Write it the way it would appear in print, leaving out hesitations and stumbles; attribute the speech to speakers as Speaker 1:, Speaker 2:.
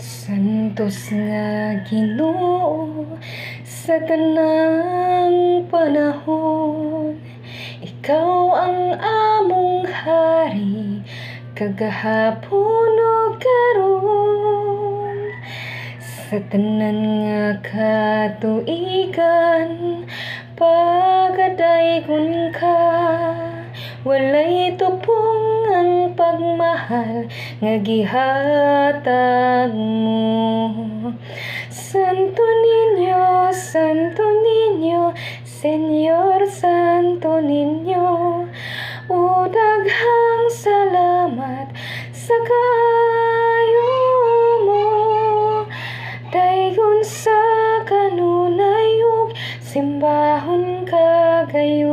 Speaker 1: Santos nga Ginoo sa tanang panahon, ikaw ang among hari, kagahapon ug karon. Sa tanan nga katuigan, pagadaygon ka, walay tupong ang pagmahal nga gihatag mo. Santo Niño, Santo Niño, Señor Santo Niño, o daghang salamat sa kaayo mo. Daygon sa kanunay ug simbahon kagayon.